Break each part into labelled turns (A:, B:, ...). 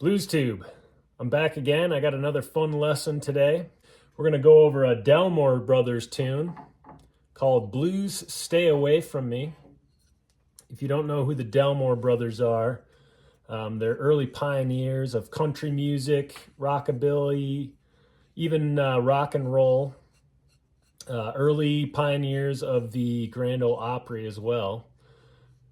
A: Blues Tube. I'm back again. I got another fun lesson today. We're going to go over a Delmore Brothers tune called Blues Stay Away From Me. If you don't know who the Delmore Brothers are, they're early pioneers of country music, rockabilly, even rock and roll. Early pioneers of the Grand Ole Opry as well.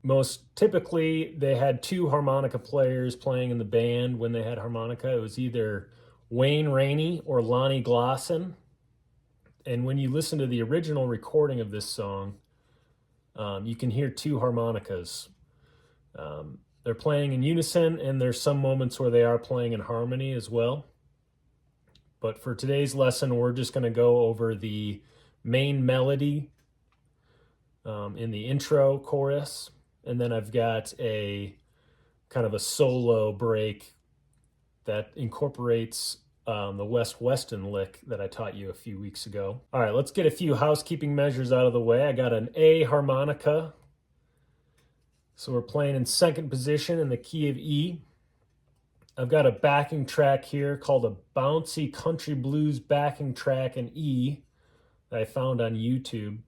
A: Most typically, they had two harmonica players playing in the band when they had harmonica. It was either Wayne Raney or Lonnie Glosson. And when you listen to the original recording of this song, you can hear two harmonicas. They're playing in unison, and there's some moments where they are playing in harmony as well. But for today's lesson, we're just going to go over the main melody in the intro chorus. And then I've got a kind of a solo break that incorporates the West-Weston lick that I taught you a few weeks ago. All right, let's get a few housekeeping measures out of the way. I got an A harmonica. So we're playing in second position in the key of E. I've got a backing track here called a bouncy country blues backing track in E that I found on YouTube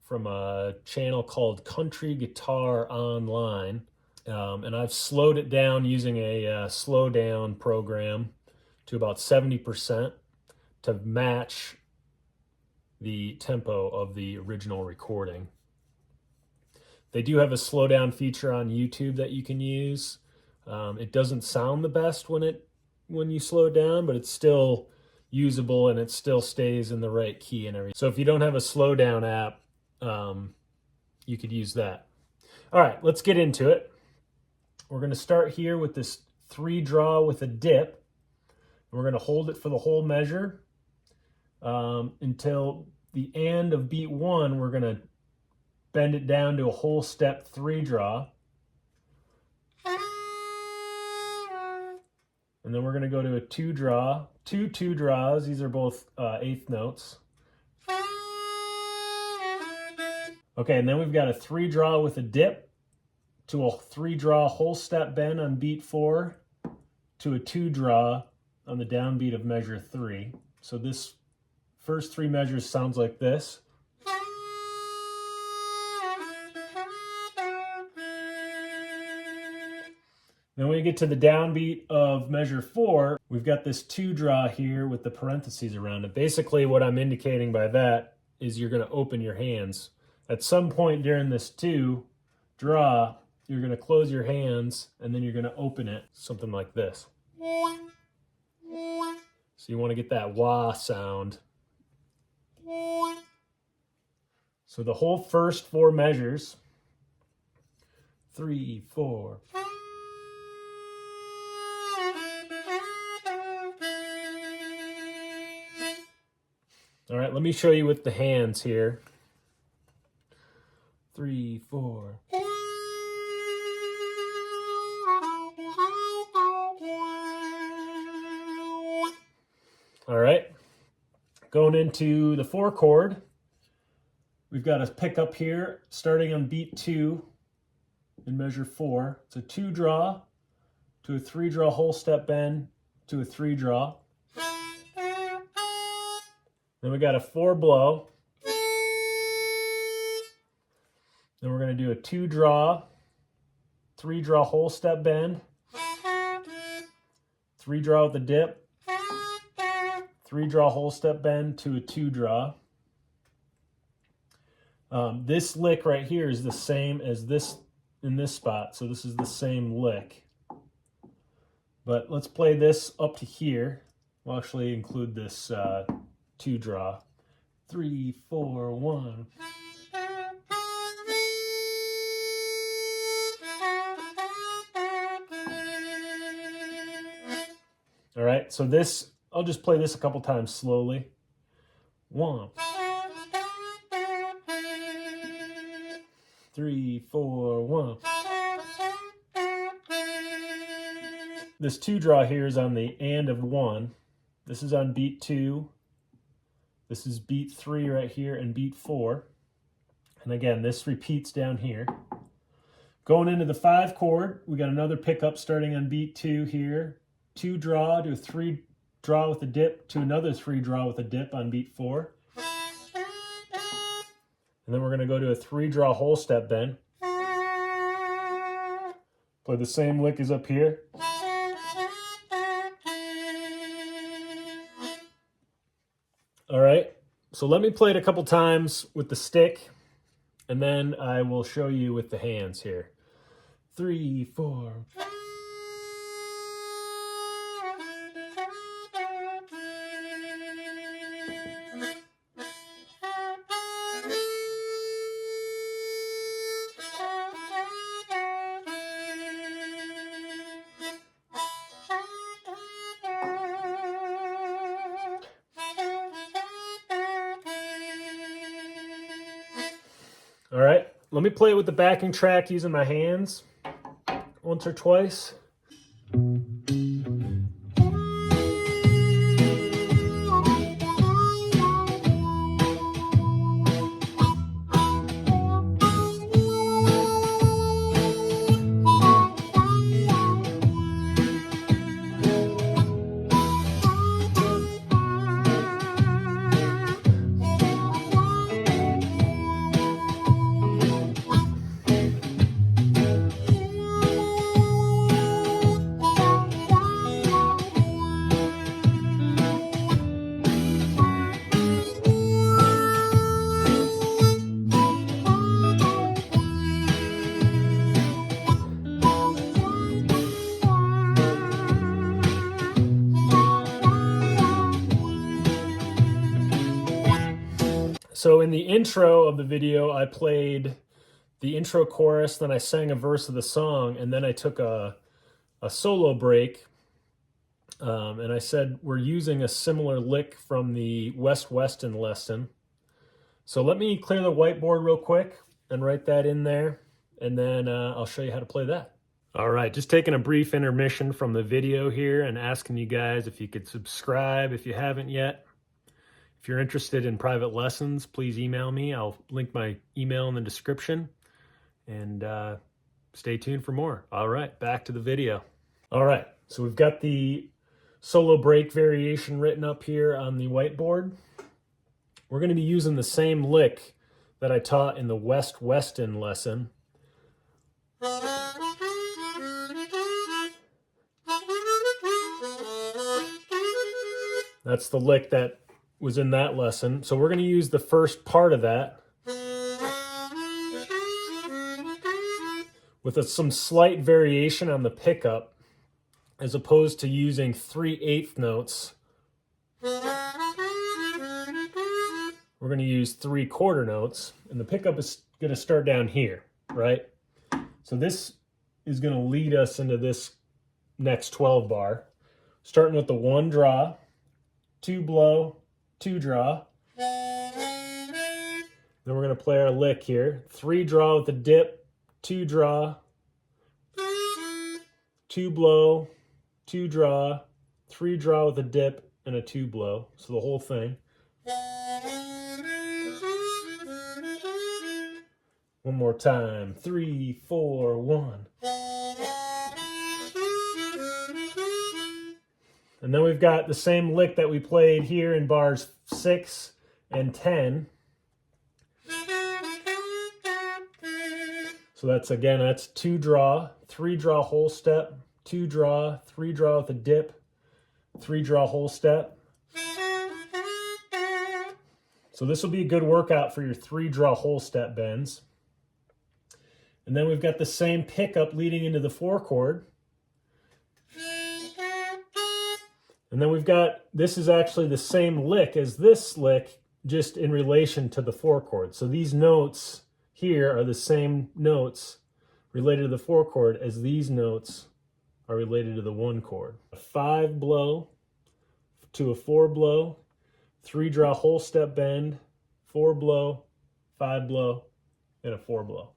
A: from a channel called Country Guitar Online. And I've slowed it down using a slow down program to about 70% to match the tempo of the original recording. They do have a slow down feature on YouTube that you can use. It doesn't sound the best when you slow it down, but it's still usable and it still stays in the right key and everything. So if you don't have a slow down app, you could use that. All right, let's get into it. We're going to start here with this 3-draw with a dip. We're going to hold it for the whole measure until the end of beat 1. We're going to bend it down to a whole step 3-draw. And then we're going to go to a 2-draw, two 2-draws. These are both eighth notes. Okay, and then we've got a 3-draw with a dip to a 3-draw whole step bend on beat 4 to a 2-draw on the downbeat of measure 3. So this first 3 measures sounds like this. Then when we get to the downbeat of measure 4, we've got this 2-draw here with the parentheses around it. Basically what I'm indicating by that is you're going to open your hands. At some point during this 2-draw, you're going to close your hands and then you're going to open it, something like this. So you want to get that wah sound. So the whole first 4 measures, 3, 4. All right, let me show you with the hands here. 3, 4. All right, going into the 4 chord, we've got a pickup here starting on beat 2 in measure 4. It's a 2-draw to a 3-draw whole step bend to a 3-draw. Then we got a 4-blow. Then we're going to do a 2-draw, 3-draw whole step bend, 3-draw with the dip, 3-draw whole step bend to a 2-draw. This lick right here is the same as this in this spot, so this is the same lick. But let's play this up to here. We'll actually include this 2-draw. 3, 4, 1. All right, so this, I'll just play this a couple times slowly. 1, 3, 4, 1. This 2-draw here is on the and of 1. This is on beat 2. This is beat 3 right here and beat 4. And again, this repeats down here. Going into the 5 chord, we got another pickup starting on beat 2 here 2 draw to a 3 draw with a dip to another 3 draw with a dip on beat 4. And then we're going to go to a 3 draw whole step bend. Play the same lick as up here. All right, so let me play it a couple times with the stick, and then I will show you with the hands here. 3, 4. All right, let me play it with the backing track using my hands once or twice. So in the intro of the video, I played the intro chorus, then I sang a verse of the song, and then I took a solo break, and I said we're using a similar lick from the West Weston lesson. So let me clear the whiteboard real quick and write that in there, and then I'll show you how to play that. All right, just taking a brief intermission from the video here and asking you guys if you could subscribe if you haven't yet. If you're interested in private lessons, please email me. I'll link my email in the description. And stay tuned for more. All right, back to the video. All right, so we've got the solo break variation written up here on the whiteboard. We're going to be using the same lick that I taught in the West Weston lesson. That's the lick that was in that lesson. So we're going to use the first part of that with some slight variation on the pickup, as opposed to using 3/8 notes. We're going to use 3/4 notes, and the pickup is going to start down here, right? So this is going to lead us into this next 12 bar, starting with the 1 draw, 2 blow, 2 draw. Then we're going to play our lick here. 3 draw with a dip, 2 draw, 2 blow, 2 draw, 3 draw with a dip, and a 2 blow. So the whole thing. One more time. 3, 4, 1. And then we've got the same lick that we played here in bars 6 and 10. So that's 2 draw, 3 draw whole step, 2 draw, 3 draw with a dip, 3 draw whole step. So this will be a good workout for your 3 draw whole step bends. And then we've got the same pickup leading into the 4 chord. And then we've got, this is actually the same lick as this lick, just in relation to the 4 chord. So these notes here are the same notes related to the 4 chord as these notes are related to the 1 chord. A 5 blow to a 4 blow, 3 draw whole step bend, 4 blow, 5 blow, and a 4 blow.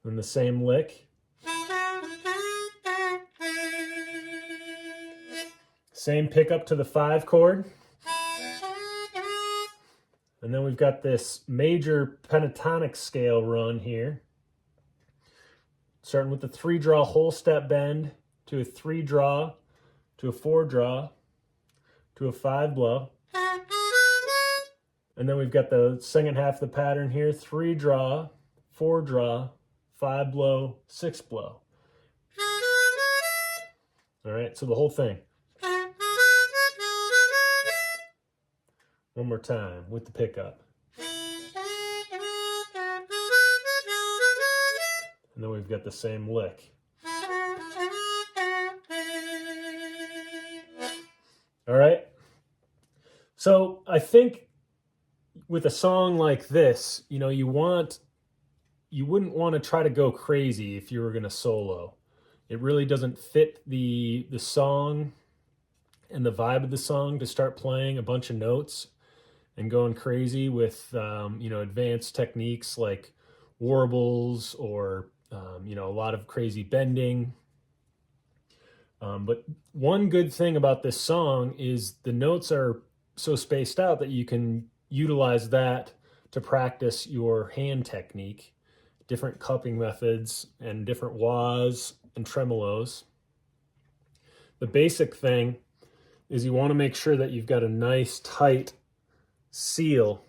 A: And the same lick. Same pickup to the 5 chord. And then we've got this major pentatonic scale run here. starting with the 3-draw whole step bend to a 3-draw to a 4-draw to a 5-blow. And then we've got the second half of the pattern here, 3-draw, 4-draw, 5-blow, 6-blow. All right, so the whole thing. One more time with the pickup. And then we've got the same lick. All right. So I think with a song like this, you know, you wouldn't want to try to go crazy if you were going to solo. It really doesn't fit the song and the vibe of the song to start playing a bunch of notes and going crazy with, you know, advanced techniques like warbles or, you know, a lot of crazy bending. But one good thing about this song is the notes are so spaced out that you can utilize that to practice your hand technique, different cupping methods and different wahs and tremolos. The basic thing is you want to make sure that you've got a nice tight seal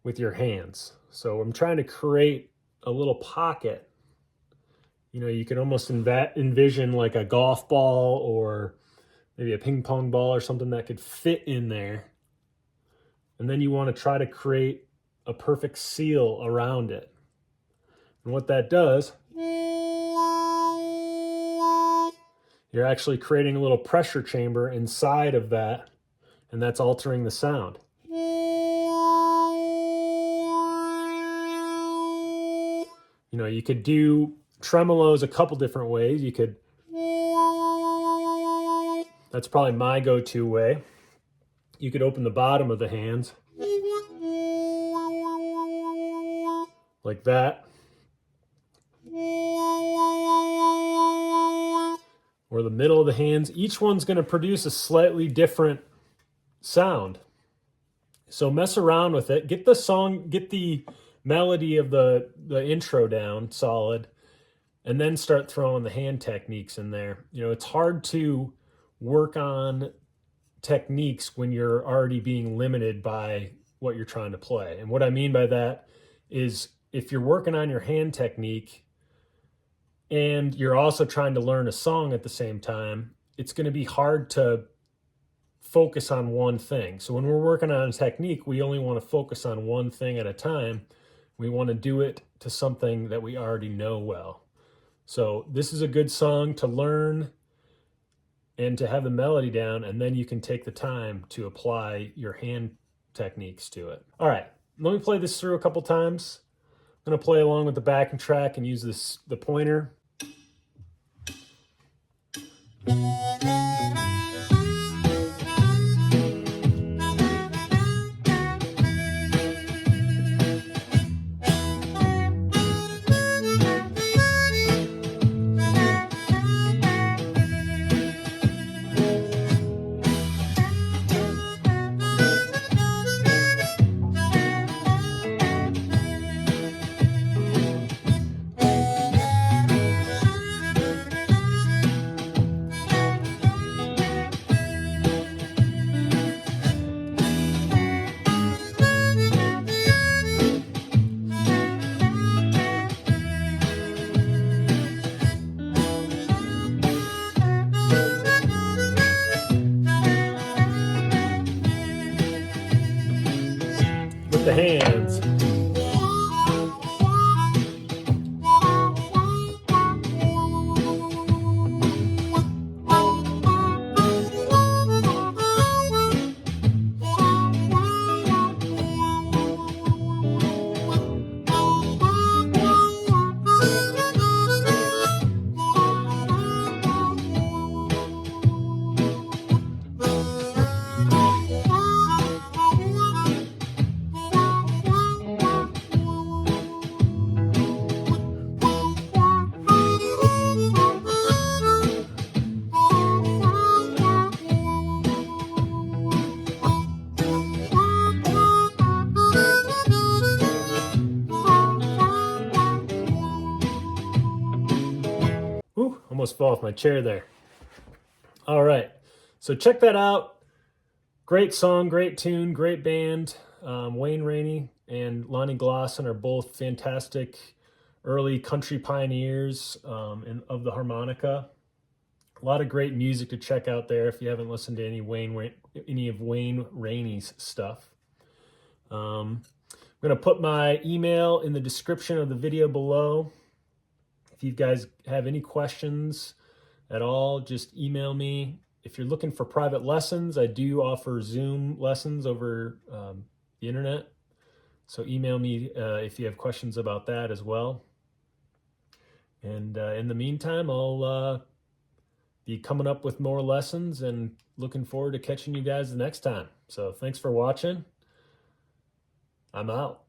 A: with your hands. So I'm trying to create a little pocket. You know, you can almost envision like a golf ball or maybe a ping pong ball or something that could fit in there. And then you want to try to create a perfect seal around it. And what that does, you're actually creating a little pressure chamber inside of that, and that's altering the sound. You know, you could do tremolos a couple different ways. You could, that's probably my go-to way. You could open the bottom of the hands like that. Or the middle of the hands. Each one's going to produce a slightly different sound. So mess around with it. Get the melody of the intro down solid, and then start throwing the hand techniques in there. You know, it's hard to work on techniques when you're already being limited by what you're trying to play. And what I mean by that is if you're working on your hand technique and you're also trying to learn a song at the same time, it's going to be hard to focus on one thing. So when we're working on a technique, we only want to focus on one thing at a time. We want to do it to something that we already know well. So this is a good song to learn and to have the melody down, and then you can take the time to apply your hand techniques to it. All right, let me play this through a couple times. I'm going to play along with the backing track and use the pointer. almost fell off my chair there. All right, so check that out. Great song, great tune, great band. Wayne Raney and Lonnie Glosson are both fantastic early country pioneers of the harmonica. A lot of great music to check out there if you haven't listened to any of Wayne Raney's stuff. I'm going to put my email in the description of the video below. If you guys have any questions at all, just email me. If you're looking for private lessons, I do offer Zoom lessons over the internet. So email me if you have questions about that as well. And in the meantime, I'll be coming up with more lessons and looking forward to catching you guys the next time. So thanks for watching. I'm out.